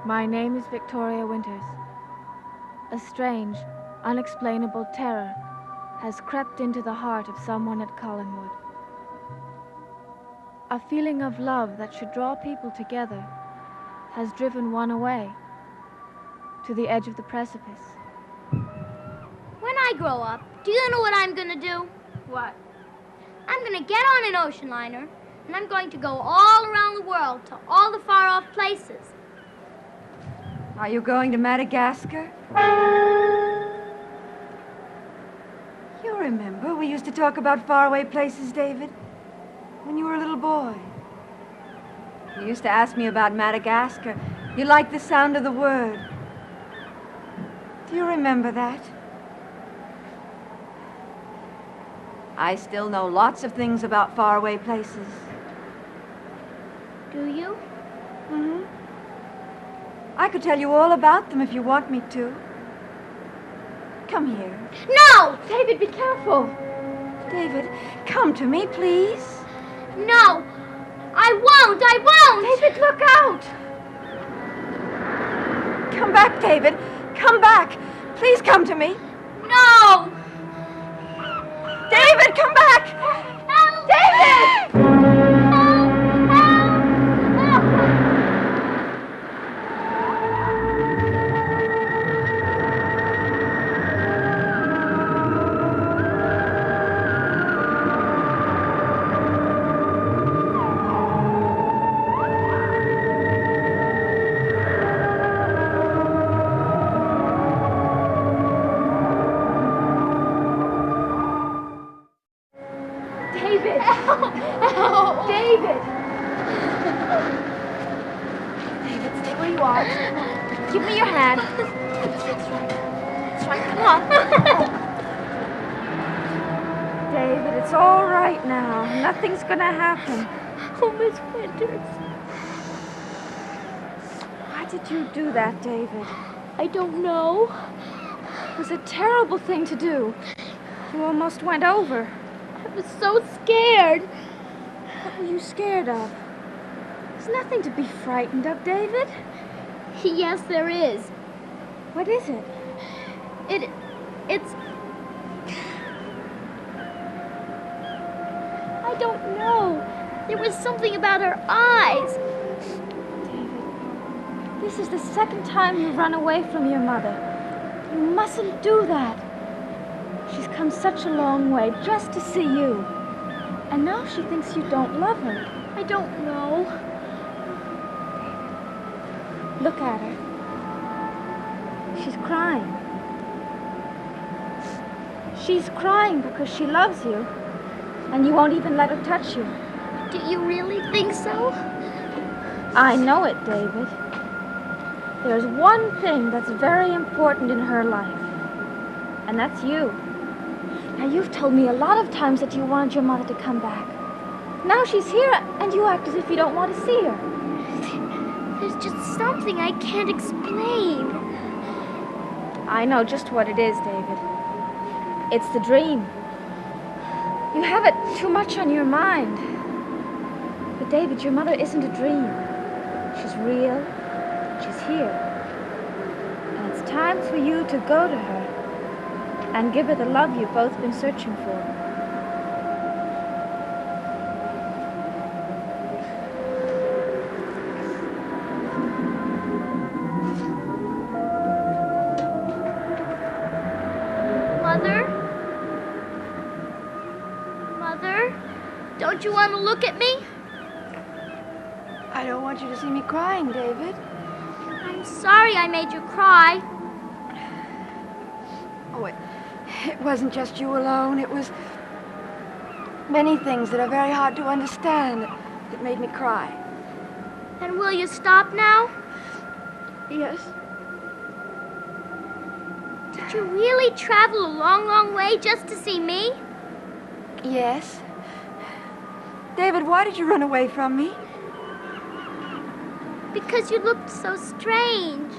My name is Victoria Winters. A strange, unexplainable terror has crept into the heart of someone at Collinwood. A feeling of love that should draw people together has driven one away to the edge of the precipice. When I grow up, do you know what I'm gonna do? What? I'm gonna get on an ocean liner, and I'm going to go all around the world to all the far-off places. Are you going to Madagascar? You remember we used to talk about faraway places, David, when you were a little boy. You used to ask me about Madagascar. You liked the sound of the word. Do you remember that? I still know lots of things about faraway places. Do you? Mm-hmm. I could tell you all about them if you want me to. Come here. No! David, be careful. David, come to me, please. No! I won't! I won't! David, look out! Come back, David. Come back. Please come to me. No! David, come back! Help! David! Give me your hand. That's right. Come on. David, it's all right now. Nothing's gonna happen. Oh, Miss Winters. Why did you do that, David? I don't know. It was a terrible thing to do. You almost went over. I was so scared. What were you scared of? There's nothing to be frightened of, David. Yes, there is. What is it? It's... I don't know. There was something about her eyes. David, this is the second time you've run away from your mother. You mustn't do that. She's come such a long way just to see you. And now she thinks you don't love her. I don't know. Look at her. She's crying. She's crying because she loves you, and you won't even let her touch you. Do you really think so? I know it, David. There's one thing that's very important in her life, and that's you. Now, you've told me a lot of times that you wanted your mother to come back. Now she's here, and you act as if you don't want to see her. There's just something I can't explain. I know just what it is, David. It's the dream. You have it too much on your mind. But David, your mother isn't a dream. She's real. She's here. And it's time for you to go to her and give her the love you've both been searching for. Don't you want to look at me? I don't want you to see me crying, David. I'm sorry I made you cry. Oh, it wasn't just you alone. It was many things that are very hard to understand that made me cry. Then will you stop now? Yes. Did you really travel a long, long way just to see me? Yes. David, why did you run away from me? Because you looked so strange.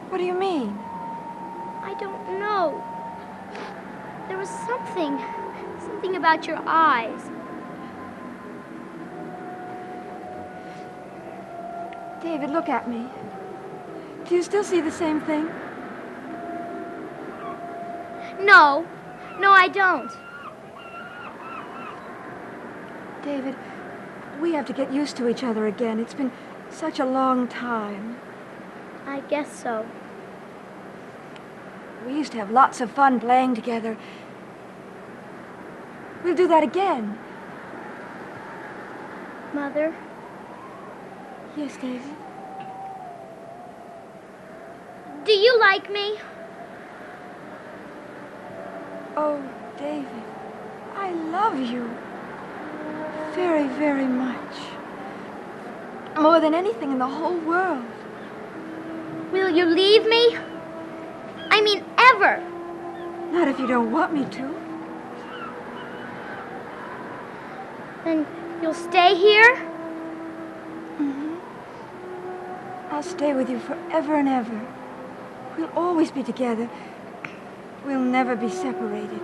What do you mean? I don't know. There was something about your eyes. David, look at me. Do you still see the same thing? No. No, I don't. David, we have to get used to each other again. It's been such a long time. I guess so. We used to have lots of fun playing together. We'll do that again. Mother? Yes, David? Do you like me? Oh, David, I love you. Very, very much. More than anything in the whole world. Will you leave me? I mean, ever. Not if you don't want me to. Then you'll stay here? Mm-hmm. I'll stay with you forever and ever. We'll always be together. We'll never be separated.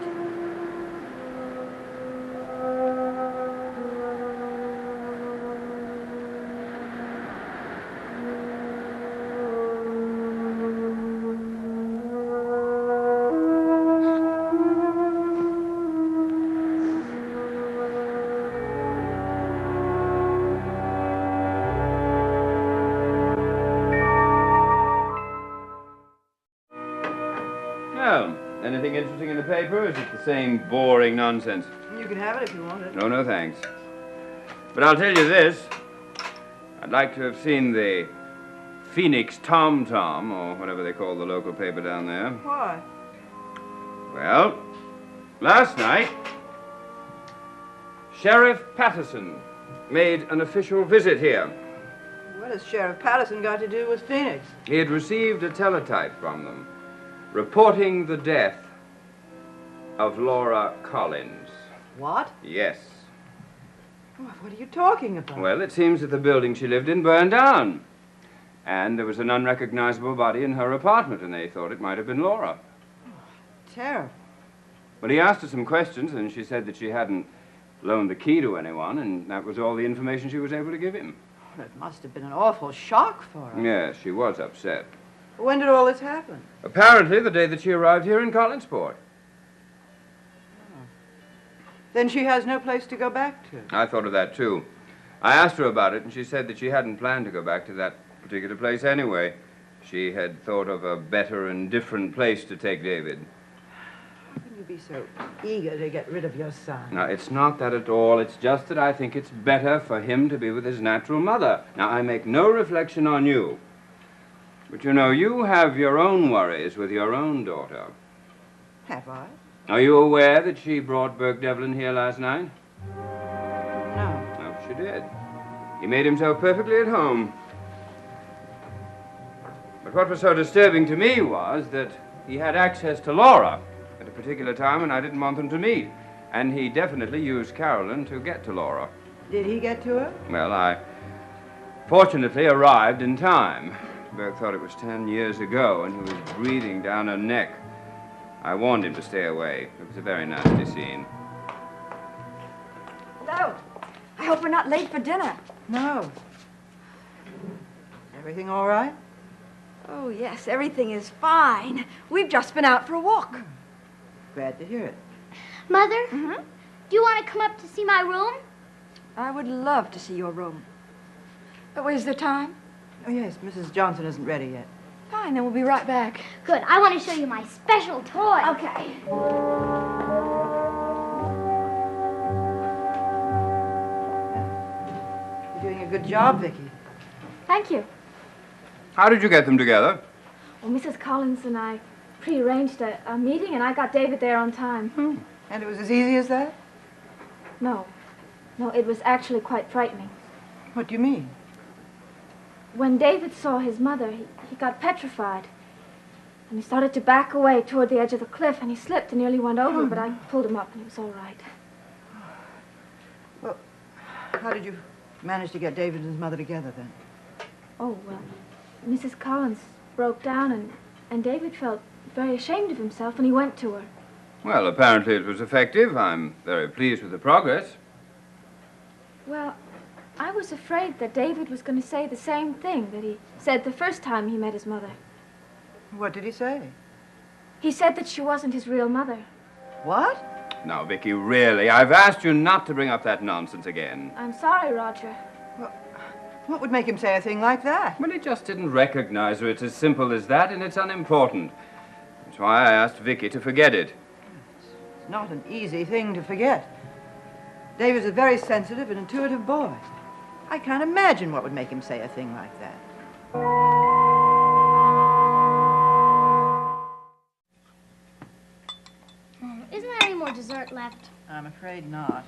Well, anything interesting in the paper, or is it the same boring nonsense? You can have it if you want it. No, no, thanks. But I'll tell you this. I'd like to have seen the Phoenix Tom-Tom, or whatever they call the local paper down there. Why? Well, last night, Sherife Patterson made an official visit here. What has Sheriff Patterson got to do with Phoenix? He had received a teletype from them, reporting the death of Laura Collins. What? Yes. What are you talking about? Well, it seems that the building she lived in burned down. And there was an unrecognizable body in her apartment, and they thought it might have been Laura. Terrible. Well, he asked her some questions, and she said that she hadn't loaned the key to anyone, and that was all the information she was able to give him. It must have been an awful shock for her. Yes, she was upset. When did all this happen? Apparently the day that she arrived here in Collinsport. Then she has no place to go back to. I thought of that, too. I asked her about it, and she said that she hadn't planned to go back to that particular place anyway. She had thought of a better and different place to take David. How can you be so eager to get rid of your son? Now, it's not that at all. It's just that I think it's better for him to be with his natural mother. Now, I make no reflection on you. But, you know, you have your own worries with your own daughter. Have I? Are you aware that she brought Burke Devlin here last night? No. No, she did. He made himself perfectly at home. But what was so disturbing to me was that he had access to Laura at a particular time when I didn't want them to meet. And he definitely used Carolyn to get to Laura. Did he get to her? Well, I fortunately arrived in time. Burke thought it was 10 years ago, and he was breathing down her neck. I warned him to stay away. It was a very nasty scene. Hello. I hope we're not late for dinner. No. Everything all right? Oh, yes, everything is fine. We've just been out for a walk. Glad to hear it. Mother? Mm-hmm. Do you want to come up to see my room? I would love to see your room. But is there time? Oh, yes, Mrs. Johnson isn't ready yet. Fine, then we'll be right back. Good. I want to show you my special toy. Okay. You're doing a good job, Vicki. Thank you. How did you get them together? Well, Mrs. Collins and I prearranged a meeting, and I got David there on time. And it was as easy as that? No, it was actually quite frightening. What do you mean? When David saw his mother, he got petrified. And he started to back away toward the edge of the cliff, and he slipped and nearly went over, but I pulled him up, and he was all right. Well, how did you manage to get David and his mother together then? Oh, well, Mrs. Collins broke down, and David felt very ashamed of himself, and he went to her. Well, apparently it was effective. I'm very pleased with the progress. Well, I was afraid that David was going to say the same thing that he said the first time he met his mother. What did he say? He said that she wasn't his real mother. What? Now, Vicky, really, I've asked you not to bring up that nonsense again. I'm sorry, Roger. Well, what would make him say a thing like that? Well, he just didn't recognize her. It's as simple as that, and it's unimportant. That's why I asked Vicky to forget it. It's not an easy thing to forget. David's a very sensitive and intuitive boy. I can't imagine what would make him say a thing like that. Isn't there any more dessert left? I'm afraid not.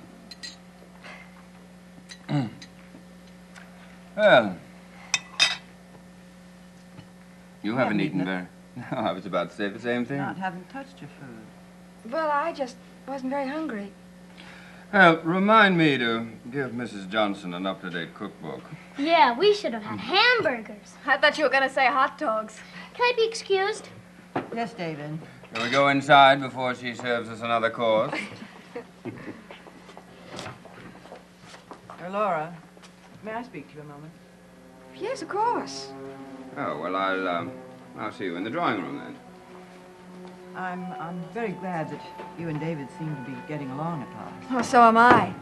Well, you haven't eaten very... No, I was about to say the same thing. Not haven't touched your food. Well, I just wasn't very hungry. Well, remind me to give Mrs. Johnson an up-to-date cookbook. Yeah, we should have had hamburgers. I thought you were going to say hot dogs. Can I be excused? Yes, David. Shall we go inside before she serves us another course? Laura, may I speak to you a moment? Yes, of course. Oh, well, I'll see you in the drawing room, then. I'm very glad that you and David seem to be getting along at last. Oh, so am I.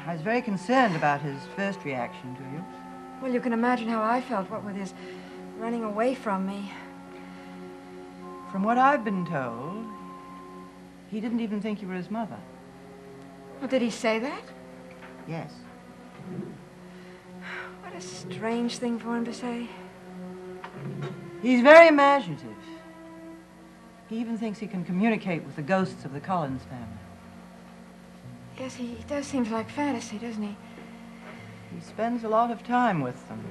I was very concerned about his first reaction to you. Well, you can imagine how I felt, what with his running away from me. From what I've been told, he didn't even think you were his mother. Well, did he say that? Yes. What a strange thing for him to say. He's very imaginative. He even thinks he can communicate with the ghosts of the Collins family. Yes, he does seem like fantasy, doesn't he? He spends a lot of time with them.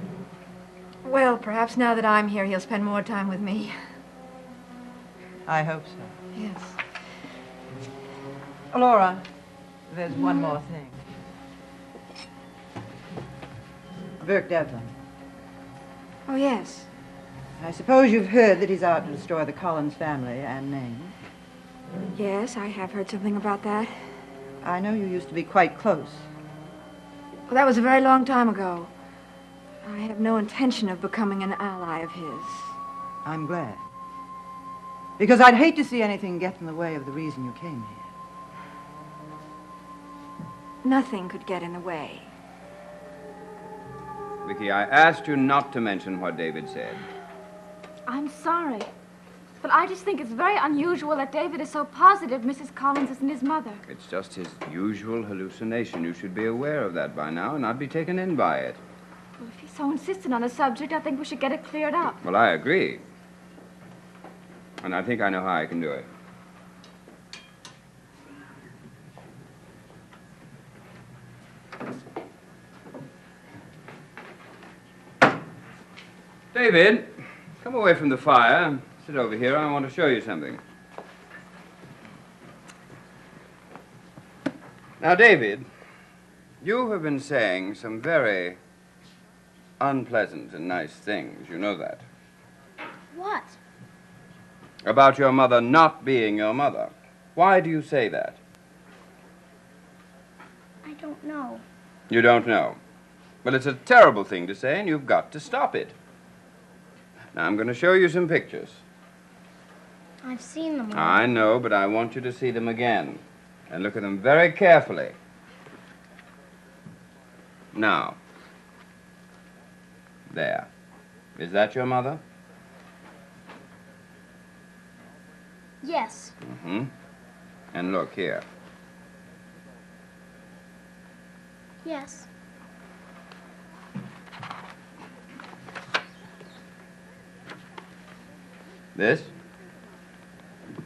Well, perhaps now that I'm here, he'll spend more time with me. I hope so. Yes. Laura, there's one more thing. Burke Devlin. Oh, yes. I suppose you've heard that he's out to destroy the Collins family and name. Yes, I have heard something about that. I know you used to be quite close. Well, that was a very long time ago. I have no intention of becoming an ally of his. I'm glad. Because I'd hate to see anything get in the way of the reason you came here. Nothing could get in the way. Vicky, I asked you not to mention what David said. I'm sorry. But I just think it's very unusual that David is so positive Mrs. Collins isn't his mother. It's just his usual hallucination. You should be aware of that by now and not be taken in by it. Well, if he's so insistent on the subject, I think we should get it cleared up. Well, I agree. And I think I know how I can do it. David, come away from the fire. Sit over here. I want to show you something. Now, David, you have been saying some very unpleasant and nice things. You know that. What? About your mother not being your mother. Why do you say that? I don't know. You don't know. Well, it's a terrible thing to say, and you've got to stop it. Now, I'm going to show you some pictures. I've seen them all. I know, but I want you to see them again. And look at them very carefully. Now. There. Is that your mother? Yes. Mm-hmm. And look here. Yes. This?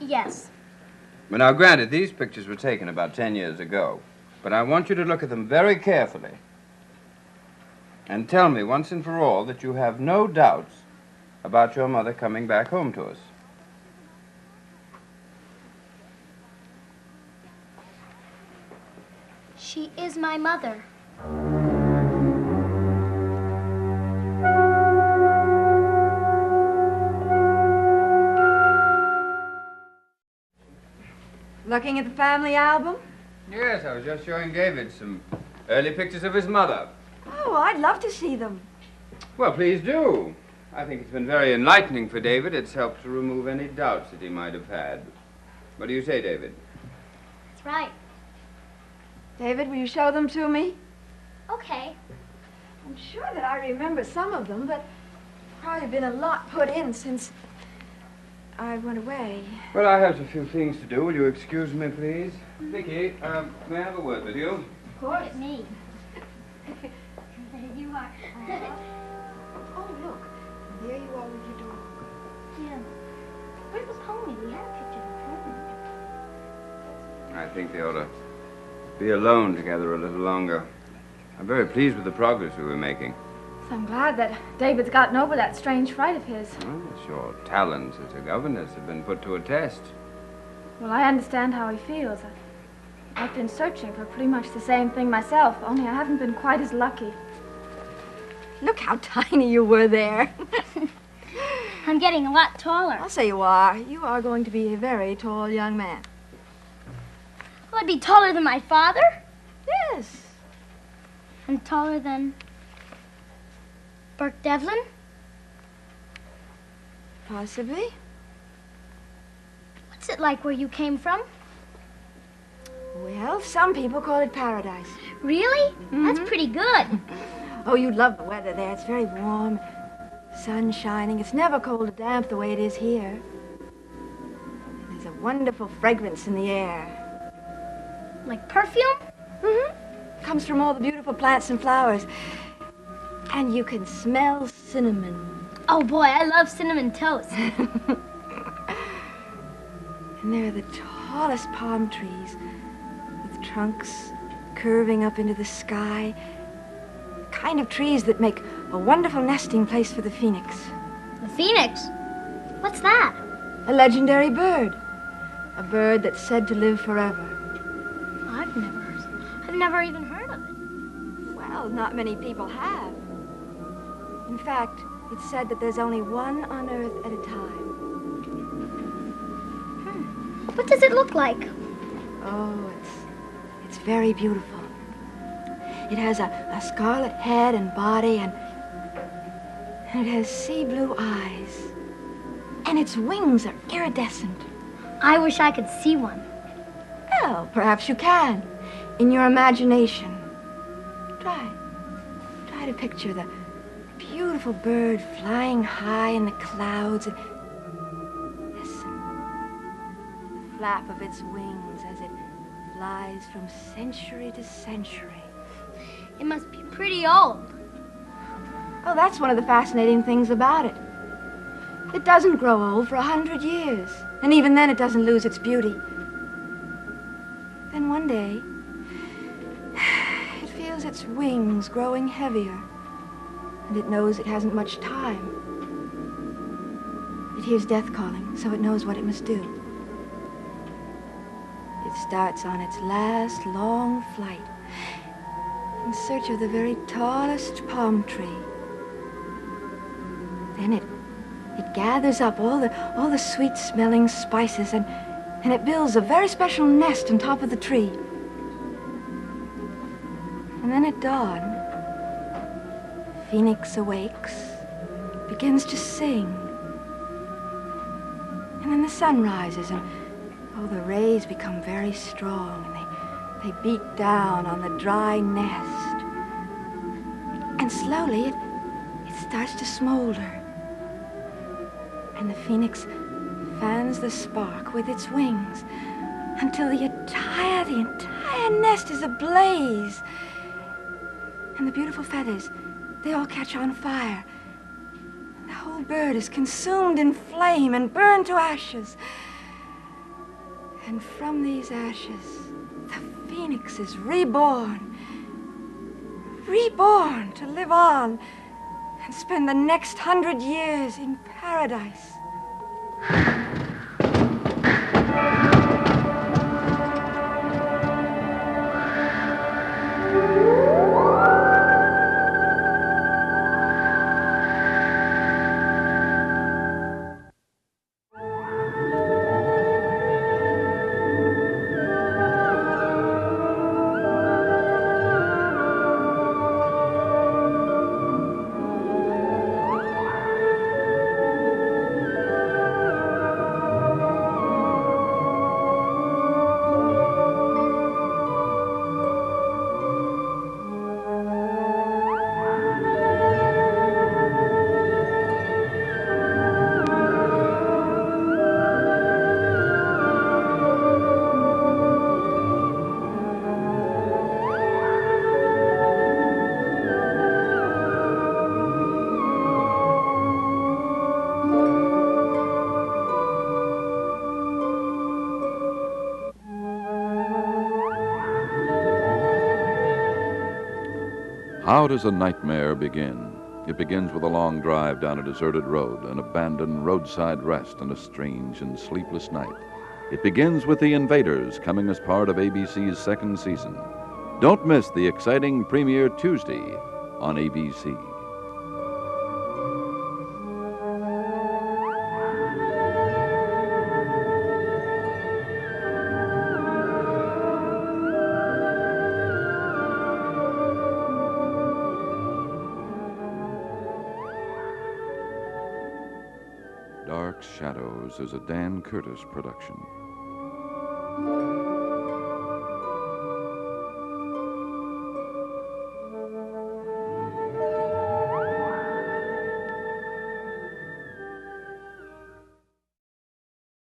Yes. Well, now, granted, these pictures were taken about 10 years ago, but I want you to look at them very carefully and tell me once and for all that you have no doubts about your mother coming back home to us. She is my mother. Looking at the family album? Yes, I was just showing David some early pictures of his mother. Oh, I'd love to see them. Well, please do. I think it's been very enlightening for David. It's helped to remove any doubts that he might have had. What do you say, David? That's right. David, will you show them to me? Okay. I'm sure that I remember some of them, but probably been a lot put in since I went away. Well, I have a few things to do. Will you excuse me, please? Vicky, may I have a word with you? Of course. Look at me. There you are. Oh, look. There you are with your dog. Yeah. Where's the pony? We had a picture of the pony. I think they ought to be alone together a little longer. I'm very pleased with the progress we were making. So I'm glad that David's gotten over that strange fright of his. Well, your talents as a governess have been put to a test. Well, I understand how he feels. I've been searching for pretty much the same thing myself, only I haven't been quite as lucky. Look how tiny you were there. I'm getting a lot taller. I'll say you are. You are going to be a very tall young man. Will I be taller than my father? Yes. And taller than Burke Devlin? Possibly. What's it like where you came from? Well, some people call it paradise. Really? That's pretty good. Oh, you'd love the weather there. It's very warm. Sun shining. It's never cold or damp the way it is here. There's a wonderful fragrance in the air. Like perfume? Comes from all the beautiful plants and flowers. And you can smell cinnamon. Oh boy, I love cinnamon toast. And there are the tallest palm trees with trunks curving up into the sky. The kind of trees that make a wonderful nesting place for the phoenix. The phoenix? What's that? A legendary bird. A bird that's said to live forever. I've never even heard of it. Well, not many people have. In fact, it's said that there's only one on Earth at a time. What does it look like? Oh, it's very beautiful. It has a scarlet head and body, and it has sea blue eyes. And its wings are iridescent. I wish I could see one. Well, perhaps you can, in your imagination. Try to picture the beautiful bird flying high in the clouds. And listen, the flap of its wings as it flies from century to century. It must be pretty old. Oh, that's one of the fascinating things about it. It doesn't grow old for 100 years, and even then it doesn't lose its beauty. Then one day, it feels its wings growing heavier, and it knows it hasn't much time. It hears death calling, so it knows what it must do. It starts on its last long flight in search of the very tallest palm tree. Then it gathers up all the sweet-smelling spices and it builds a very special nest on top of the tree. And then at dawn, Phoenix awakes, begins to sing. And then the sun rises and, the rays become very strong and they beat down on the dry nest. And slowly it starts to smolder. And the phoenix fans the spark with its wings until the entire nest is ablaze. And the beautiful feathers, they all catch on fire. The whole bird is consumed in flame and burned to ashes. And from these ashes, the phoenix is reborn to live on and spend the next 100 years in paradise. How does a nightmare begin? It begins with a long drive down a deserted road, an abandoned roadside rest, and a strange and sleepless night. It begins with The Invaders, coming as part of ABC's second season. Don't miss the exciting premiere Tuesday on ABC. Dark Shadows is a Dan Curtis production.